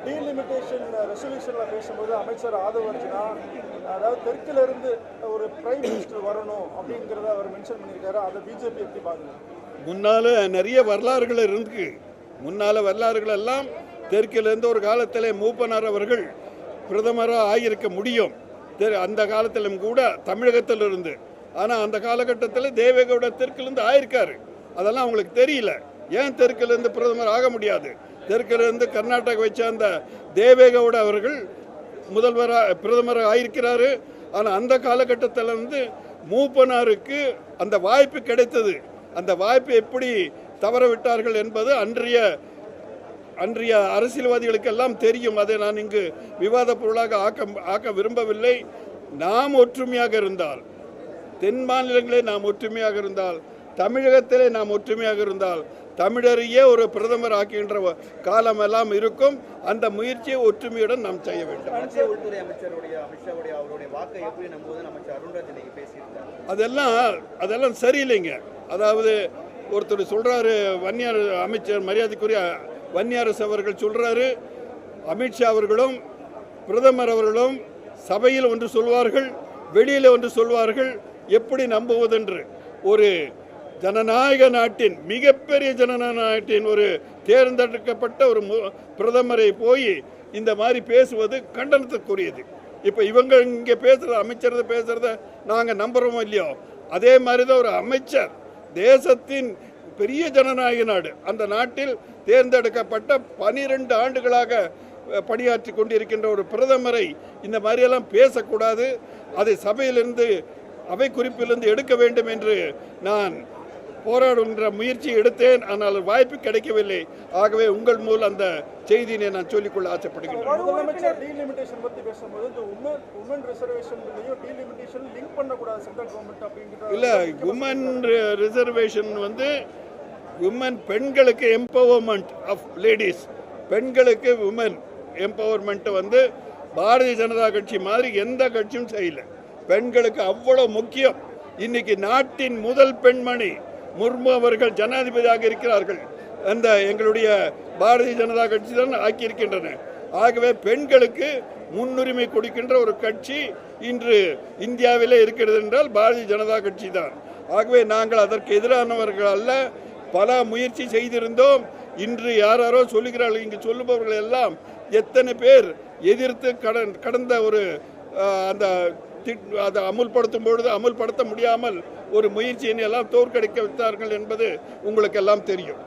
Delimitation ரெசல்யூஷனில் பேசும்போது அமைச்சர் ஆதவ் அர்ஜுனா அதாவது தெற்கிலிருந்து ஒரு பிரைம் மினிஸ்டர் வரணும் அப்படிங்கிறத அவர் மென்ஷன் பண்ணியிருக்காரு. அதை பிஜேபி எப்படி பாருங்க? முன்னால் நிறைய வரலாறுகள் இருக்கு. முன்னால் வரலாறுகள் எல்லாம் தெற்கிலிருந்து ஒரு காலத்தில் மூப்பனார் அவர்கள் பிரதமராக ஆகியிருக்க முடியும். அந்த காலத்திலும் கூட தமிழகத்திலிருந்து. ஆனால் அந்த காலகட்டத்தில் தேவேகவுடா தெற்கிலிருந்து ஆயிருக்காரு. அதெல்லாம் அவங்களுக்கு தெரியல. ஏன் தெற்கிலிருந்து பிரதமர் ஆக முடியாது? தெற்கிலிருந்து கர்நாடகா வச்ச அந்த தேவேகவுடா அவர்கள் பிரதமராக ஆயிருக்கிறாரு. ஆனால் அந்த காலகட்டத்தில் மூப்பனாருக்கு அந்த வாய்ப்பு கிடைத்தது. அந்த வாய்ப்பை எப்படி தவற விட்டார்கள் என்பது அன்றைய அரசியல்வாதிகளுக்கு எல்லாம் தெரியும். அதை நான் இங்கு விவாத பொருளாக ஆக்க விரும்பவில்லை. நாம் ஒற்றுமையாக இருந்தால், தென் மாநிலங்களே நாம் ஒற்றுமையாக இருந்தால், தமிழகத்திலே நாம் ஒற்றுமையாக இருந்தால், தமிழரையே ஒரு பிரதமர் ஆக்குகின்ற காலம் எல்லாம் இருக்கும். அந்த முயற்சியை ஒற்றுமையுடன் நாம் செய்ய வேண்டும். உள்துறை அமைச்சருடைய அமித்ஷாவுடைய அவருடைய வாக்கை எப்படி நம்புவதுன்னு அமைச்சர் அருண்ராஜ் பேசியிருக்காரு. அதெல்லாம் சரியில்லைங்க. அதாவது ஒருத்தர் சொல்றாரு, வன்னியார் அமைச்சர் மரியாதைக்குரிய வன்னியாரசு அவர்கள் சொல்றாரு, அமித்ஷா அவர்களும் பிரதமர் அவர்களும் சபையில் ஒன்று சொல்வார்கள், வெளியில் ஒன்று சொல்வார்கள். எப்படி நம்புவதென்று? ஒரு ஜனநாயக நாட்டின், மிகப்பெரிய ஜனநாயக நாட்டின் ஒரு தேர்ந்தெடுக்கப்பட்ட ஒரு பிரதமரை போய் இந்த மாதிரி பேசுவது கண்டனத்துக்குரியது. இப்போ இவங்க இங்கே பேசுகிற அமைச்சர் பேசுகிறத நாங்கள் நம்புகிறோமோ இல்லையோ, அதே மாதிரி தான் ஒரு அமைச்சர், தேசத்தின் பெரிய ஜனநாயக நாடு, அந்த நாட்டில் தேர்ந்தெடுக்கப்பட்ட 12 ஆண்டுகளாக பணியாற்றி கொண்டிருக்கின்ற ஒரு பிரதமரை இந்த மாதிரியெல்லாம் பேசக்கூடாது. அதை சபையிலிருந்து, அவை குறிப்பிலிருந்து எடுக்க வேண்டும் என்று நான் போராடுகின்ற முயற்சி எடுத்தேன். ஆனால் வாய்ப்பு கிடைக்கவில்லை. ஆகவே உங்கள் மூலம் அந்த செய்தியை நான் சொல்லிக்கொள்ள ஆசைப்படுகிறேன். முதலமைச்சர் டீலிமிட்டேஷன் பற்றி பேசும்போது இந்த உமன் ரிசர்வேஷன்லையும் டீலிமிட்டேஷன் லிங்க் பண்ணக்கூடாது சென்ட்ரல் கவர்மெண்ட் அப்படிங்கிற இல்லை. உமன் ரிசர்வேஷன் உமன் பெண்களுக்கு எம்பவர்மெண்ட் ஆஃப் லேடிஸ், பெண்களுக்கு உமன் எம்பவர்மெண்ட் பாரதிய ஜனதா கட்சி மாதிரி எந்த கட்சியும் செய்யல. பெண்களுக்கு அவ்வளவு முக்கியம். இன்னைக்கு நாட்டின் முதல் பெண்மணி முர்மு அவர்கள் ஜனாதிபதியாக இருக்கிறார்கள். அந்த எங்களுடைய பாரதிய ஜனதா கட்சி தான் ஆக்கியிருக்கின்றன. ஆகவே பெண்களுக்கு முன்னுரிமை கொடுக்கின்ற ஒரு கட்சி இன்று இந்தியாவிலே இருக்கிறது என்றால் பாரதிய ஜனதா கட்சி தான். ஆகவே நாங்கள் அதற்கு எதிரானவர்கள் அல்ல. பல முயற்சி செய்திருந்தோம். இன்று யாரோ சொல்லுகிறார்கள். இங்கு சொல்லுபவர்கள் எல்லாம் எத்தனை பேர் எதிர்த்து கடந்த ஒரு அதை அமுல்படுத்தும் பொழுது அமுல்படுத்த முடியாமல் ஒரு முயற்சியை எல்லாம் தோற்கடிக்க வைத்தார்கள் என்பது உங்களுக்கு எல்லாம் தெரியும்.